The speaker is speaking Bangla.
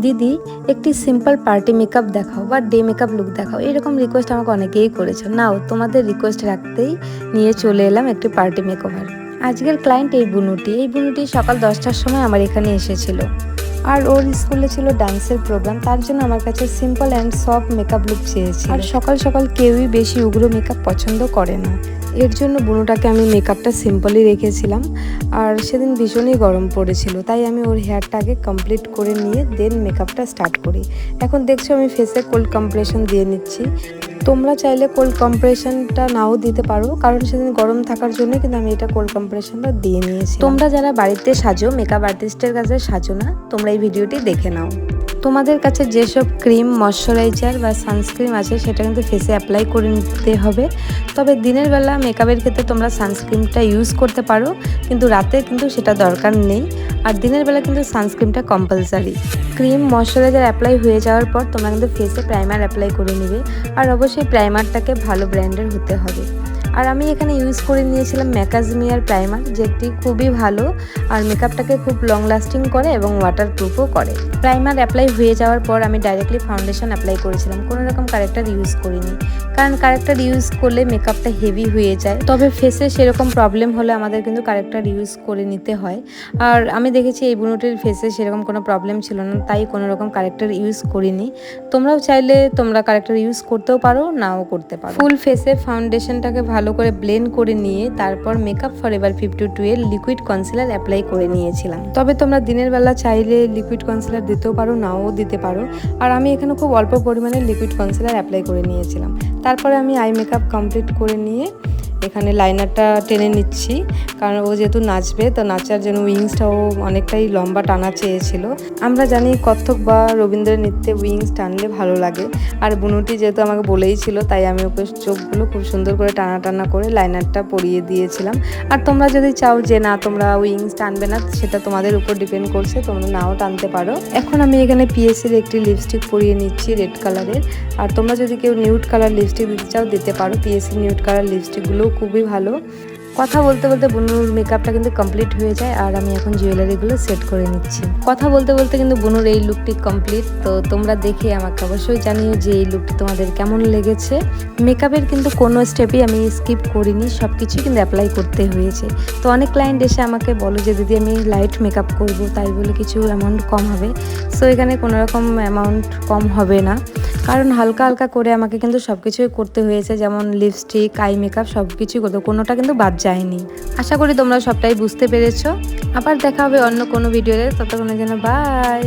দিদি একটি সিম্পল পার্টি মেকআপ দেখাও বা ডে মেকআপ লুক দেখাও, এরকম রিকোয়েস্ট আমাকে অনেকেই করেছে। নাও তোমাদের রিকোয়েস্ট রাখতেই নিয়ে চলে এলাম একটি পার্টি মেকওভার। আজকের ক্লায়েন্ট এই বুনুটি সকাল 10টার সময় আমার এখানে এসেছিল। আর ওর স্কুলে ছিল ডান্সের প্রোগ্রাম, তার জন্য আমার কাছে simple and soft makeup look চেয়েছিল। আর সকাল সকাল কেউই বেশি উগ্র মেকআপ পছন্দ করে না, এর জন্য বুনুটাকে আমি মেকআপটা সিম্পলই রেখেছিলাম। আর সেদিন ভীষণই গরম পড়েছিল, তাই আমি ওর হেয়ারটা আগে কমপ্লিট করে নিয়ে দেন মেকআপটা স্টার্ট করি। এখন দেখছো আমি ফেসে কোল্ড কম্প্রেশন দিয়ে নিচ্ছি। তোমরা চাইলে কোল্ড কম্প্রেশনটা নাও দিতে পারো, কারণ সেদিন গরম থাকার জন্য কিন্তু আমি এটা কোল্ড কম্প্রেশনটা দিয়ে নিয়েছি। তোমরা যারা বাড়িতে সাজো, মেকআপ আর্টিস্টের কাছে সাজো না, তোমরা এই ভিডিওটি দেখে নাও। তোমাদের কাছে যেসব ক্রিম, ময়শ্চারাইজার বা সানস্ক্রিন আছে সেটা কিন্তু ফেসে অ্যাপ্লাই করে নিতে হবে। তবে দিনের বেলা মেকআপের ক্ষেত্রে তোমরা সানস্ক্রিনটা ইউজ করতে পারো, কিন্তু রাতে কিন্তু সেটা দরকার নেই। আর দিনের বেলা কিন্তু সানস্ক্রিনটা কম্পালসারি। ক্রিম, ময়শ্চারাইজার অ্যাপ্লাই হয়ে যাওয়ার পর তোমরা কিন্তু ফেসে প্রাইমার অ্যাপ্লাই করে নেবে। আর অবশ্যই প্রাইমারটাকে ভালো ব্র্যান্ডের হতে হবে। আর আমি এখানে ইউজ করে নিয়েছিলাম ম্যাকাজমিয়ার প্রাইমার, যেটি খুবই ভালো আর মেকআপটাকে খুব লং লাস্টিং করে এবং ওয়াটারপ্রুফও করে। প্রাইমার অ্যাপ্লাই হয়ে যাওয়ার পর আমি ডাইরেক্টলি ফাউন্ডেশন অ্যাপ্লাই করেছিলাম, কোনো রকম কারেক্টার ইউজ করিনি, কারণ কারেক্টার ইউজ করলে মেকআপটা হেভি হয়ে যায়। তবে ফেসে সেরকম প্রবলেম হলে আমাদের কিন্তু কারেক্টার ইউজ করে নিতে হয়। আর আমি দেখেছি এই বুনুটির ফেসে সেরকম কোনো প্রবলেম ছিল না, তাই কোনো রকম কারেক্টার ইউজ করিনি। তোমরাও চাইলে তোমরা কারেক্টার ইউজ করতেও পারো, নাও করতে পারো। ফুল ফেসে ফাউন্ডেশনটাকে ভালো করে ব্লেন্ড করে নিয়ে তারপর মেকআপ ফরএভার 52 এর লিকুইড কনসিলার অ্যাপ্লাই করে নিয়েছিলাম। তবে তোমরা দিনের বেলা চাইলে লিকুইড কনসিলার দিতেও পারো, নাও দিতে পারো। আর আমি এখানে খুব অল্প পরিমাণে লিকুইড কনসিলার অ্যাপ্লাই করে নিয়েছিলাম। তারপরে আমি আই মেকআপ কমপ্লিট করে নিয়ে এখানে লাইনারটা টেনে নিচ্ছি, কারণ ও যেহেতু নাচবে, তো নাচার জন্য উইংসটাও অনেকটাই লম্বা টানা চেয়েছিল। আমরা জানি কত্থক বা রবীন্দ্র নৃত্যে উইংস টানলে ভালো লাগে। আর বুনুটি যেহেতু আমাকে বলেই ছিল, তাই আমি ওকে চোখগুলো খুব সুন্দর করে টানা টানা করে লাইনারটা পরিয়ে দিয়েছিলাম। আর তোমরা যদি চাও যে না তোমরা উইংস টানবে না, সেটা তোমাদের উপর ডিপেন্ড করছে, তোমরা নাও টানতে পারো। এখন আমি এখানে পিএসির একটি লিপস্টিক পরিয়ে নিচ্ছি রেড কালারের। আর তোমরা যদি কেউ নিউড কালার লিপস্টিক দিতে চাও দিতে পারো, পিএসির নিউড কালার লিপস্টিকগুলো খুবই ভালো। কথা বলতে বলতে বুনুর মেকআপটা কিন্তু কমপ্লিট হয়ে যায়, আর আমি এখন জুয়েলারিগুলো সেট করে নিচ্ছি। কথা বলতে বলতে কিন্তু বুনুর এই লুকটি কমপ্লিট। তো তোমরা দেখে আমাকে অবশ্যই জানিও যে এই লুকটি তোমাদের কেমন লেগেছে। মেকআপের কিন্তু কোনো স্টেপই আমি স্কিপ করিনি, সব কিছুই কিন্তু অ্যাপ্লাই করতে হয়েছে। তো অনেক ক্লায়েন্ট এসে আমাকে বলো যে দিদি আমি লাইট মেকআপ করব, তাই বলে কিছু অ্যামাউন্ট কম হবে। সো এখানে কোনো রকম অ্যামাউন্ট কম হবে না, কারণ হালকা হালকা করে আমাকে কিন্তু সব কিছুই করতে হয়েছে, যেমন লিপস্টিক, আই মেকআপ সব কিছুই করতে, কোনোটা কিন্তু বাদ যায়নি। আশা করি তোমরা সবটাই বুঝতে পেরেছো। আবার দেখা হবে অন্য কোনো ভিডিওতে, ততক্ষণের জন্য বাই।